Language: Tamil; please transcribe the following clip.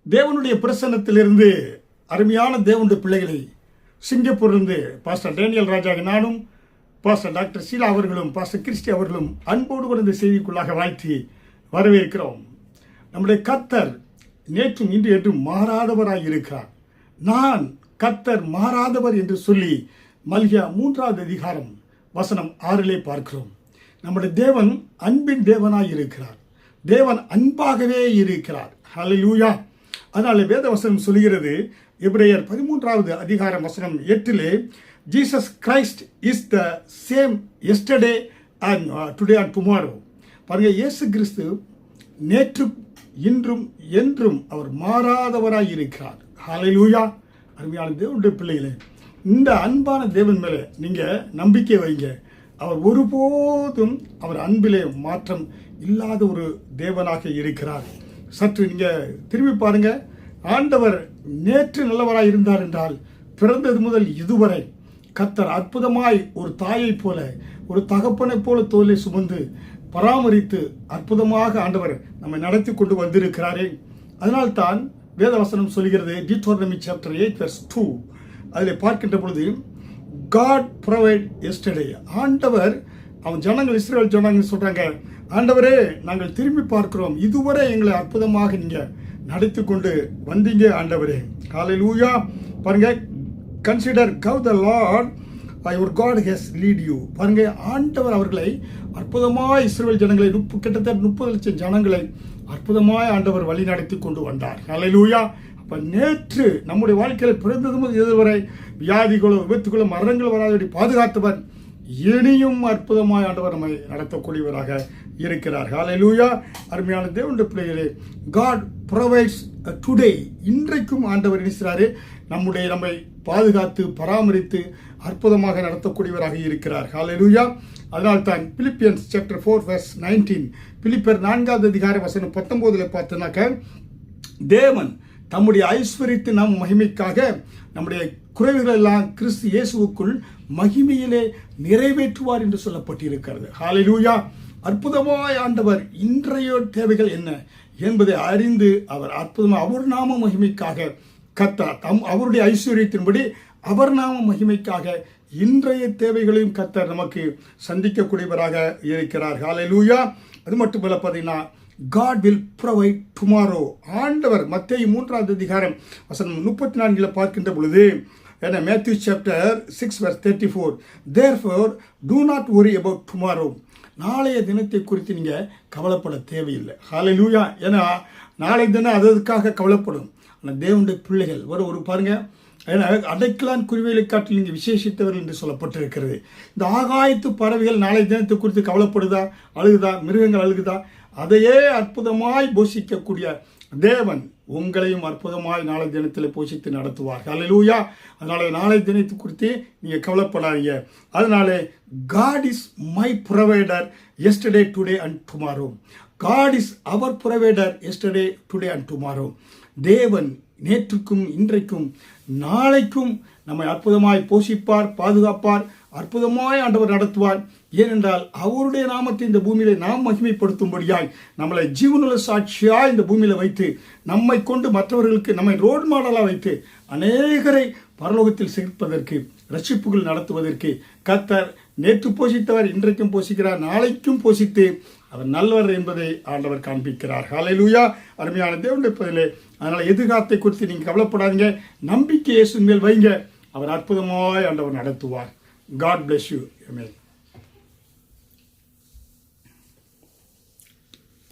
தேவனுடைய பிரசன்னத்திலிருந்து அருமையான தேவனுடைய பிள்ளைகளை சிங்கப்பூரிலிருந்து பாஸ்டர் டேனியல் ராஜா நானும் பாஸ்டர் டாக்டர் சீலா அவர்களும் பாஸ்டர் கிறிஸ்டி அவர்களும் அன்போடு கூட இந்த செய்திக்குள்ளாக வாழ்த்தி வரவேற்கிறோம். நம்முடைய கர்த்தர் நேற்றும் இன்று என்றும் மாறாதவராய் இருக்கிறார். நான் கர்த்தர் மாறாதவர் என்று சொல்லி மல்கியா 3வது அதிகாரம் வசனம் 6 பார்க்கிறோம். நம்முடைய தேவன் அன்பின் தேவனாய் இருக்கிறார். தேவன் அன்பாகவே இருக்கிறார். ஹல்லேலூயா. அதனால வேத வசனம் சொல்கிறது, எபிரேயர் 13வது அதிகாரம் வசனம் 8 Jesus Christ is the same yesterday and today and tomorrow. பாருங்க, இயேசு கிறிஸ்து நேற்று இன்றும் என்றும் அவர் மாறாதவராய் இருக்கிறார். ஹல்லேலூயா. அருமையான தேவனுடைய பிள்ளைகளே, இந்த அன்பான தேவன் மேலே நீங்கள் நம்பிக்கை வைங்க. அவர் ஒருபோதும் அவர் அன்பிலே மாற்றம் இல்லாத ஒரு தேவனாக இருக்கிறார். சற்று நீங்கள் திரும்பி பாருங்க. ஆண்டவர் நேற்று நல்லவராய் இருந்தார் என்றால் பிறந்தது முதல் இதுவரை கர்த்தர் அற்புதமாய் ஒரு தாயை போல ஒரு தகப்பனை போல தோலை சுமந்து பராமரித்து அற்புதமாக ஆண்டவர் நம்மை நடத்தி கொண்டு வந்திருக்கிறாரே. அதனால்தான் வேதவசனம் சொல்கிறது, டியூட்டரோனமி சாப்டர் 8:2 அதில் பார்க்கின்ற பொழுது, காட் ப்ரொவைட் எஸ்டர்டே. ஆண்டவர் அவன் ஜனங்கள் இஸ்ரவேல் ஜனங்கள் சொல்றாங்க, ஆண்டவரே நாங்கள் திரும்பி பார்க்கிறோம், இதுவரை எங்களை அற்புதமாக நீங்க நடத்தி கொண்டு வந்தீங்க ஆண்டவரே. ஹல்லேலூயா. பாருங்க, consider how the Lord your God has lead you. பாருங்க, ஆண்டவர் அவர்களை அற்புதமாய் இஸ்ரவேல் ஜனங்களை கிட்டத்தட்ட 30 லட்சம் ஜனங்களை அற்புதமாய் ஆண்டவர் வழி நடத்தி கொண்டு வந்தார். ஹல்லேலூயா. அப்ப நேற்று நம்முடைய வாழ்க்கையில் பிறந்ததும் இதுவரை வியாதிகளோ விபத்துகளோ மரணங்கள் வராதபடி பாதுகாத்தவர் இனியும் அற்புதமாய் ஆண்டவர் நம்மை நடத்தக்கூடியவராக இருக்கிறார். ஹல்லேலூயா. அருமையான தேவனுடைய பிள்ளைகளே, God provides today. இன்றைக்கும் ஆண்டவர் இருக்கிறாரு, நம்மை பாதுகாத்து பராமரித்து அற்புதமாக நடத்தக்கூடியவராக இருக்கிறார். ஹல்லேலூயா. அதனால்தான் பிலிப்பியன்ஸ் சாப்டர் 4:19 பிலிப்பியர் 4வது அதிகாரம் வசனம் 19 பார்த்தோன்னாக்க, தேவன் தம்முடைய ஐஸ்வரியத்தை நம் மகிமைக்காக நம்முடைய குறைவுகள் எல்லாம் கிறிஸ்து இயேசுவுக்குள் மகிமையிலே நிறைவேற்றுவார் என்று சொல்லப்பட்டிருக்கிறது. ஹல்லேலூயா. அற்புதமாய் ஆண்டவர் இன்றைய தேவைகள் என்ன என்பதை அறிந்து அவர் அற்புதமாக அவர் நாம மகிமைக்காக கர்த்தர் அவருடைய ஐஸ்வர்யத்தின்படி அவர் நாம மகிமைக்காக இன்றைய தேவைகளையும் கர்த்தர் நமக்கு சந்திக்கக்கூடியவராக இருக்கிறார். ஹல்லேலூயா. அது மட்டுமல்ல, பார்த்தீங்கன்னா God will provide tomorrow. ஆண்டவர் மத்தேயு 3வது அதிகாரம் வசனம் 34 பார்க்கின்ற பொழுது, Matthew chapter 6:34 therefore do not worry about tomorrow. நாளைய தினத்தை குறித்து நீங்கள் கவலைப்பட தேவையில்லை. ஹல்லேலூயா. ஏன்னா நாளை தினம் அதற்காக கவலைப்படும். ஆனால் தேவனுடைய பிள்ளைகள் ஒரு பாருங்க, ஏன்னா அடைக்கலான் குருவிகளை காட்டில் நீங்கள் விசேஷித்தவர்கள் என்று சொல்லப்பட்டிருக்கிறது. இந்த ஆகாயத்து பறவைகள் நாளை தினத்தை குறித்து கவலைப்படுதா, அழுகுதா, மிருகங்கள் அழுகுதா? அதையே அற்புதமாய் போஷிக்கக்கூடிய தேவன் உங்களையும் அற்புதமாய் நாளை தினத்தில் போஷித்து நடத்துவார். ஹல்லேலூயா. அதனால நாளை தினத்தை குறித்து நீங்கள் கவலைப்படாதீங்க. அதனால God is my provider yesterday, today and tomorrow. God is our provider yesterday, today and tomorrow. தேவன் நேற்றுக்கும் இன்றைக்கும் நாளைக்கும் நம்மை அற்புதமாய் போஷிப்பார், பாதுகாப்பார், அற்புதமாய் ஆண்டவர் நடத்துவார். ஏனென்றால் அவருடைய நாமத்தை இந்த பூமியில நாம் மகிமைப்படுத்தும்படியாய் நம்மளை ஜீவனுள்ள சாட்சியாய் இந்த பூமியில வைத்து நம்மை கொண்டு மற்றவர்களுக்கு நம்மை ரோல் மாடலாக வைத்து அநேகரை பரலோகத்தில் சேர்ப்பதற்கு ரட்சிப்புகள் நடத்துவதற்கு கர்த்தர் நேற்று போஷித்தவர் இன்றைக்கும் போஷிக்கிறார், நாளைக்கும் போஷித்து அவர் நல்லவர் என்பதை ஆண்டவர் காண்பிக்கிறார். ஹல்லேலூயா. அருமையான தேவனுடைய பிள்ளைகளே, அதனால எதிர்காலத்தை குறித்து நீங்க கவலைப்படாதீங்க. நம்பிக்கை இயேசு மேல் வைங்க. அவர் அற்புதமாய் ஆண்டவர் நடத்துவார். God bless you. Amen.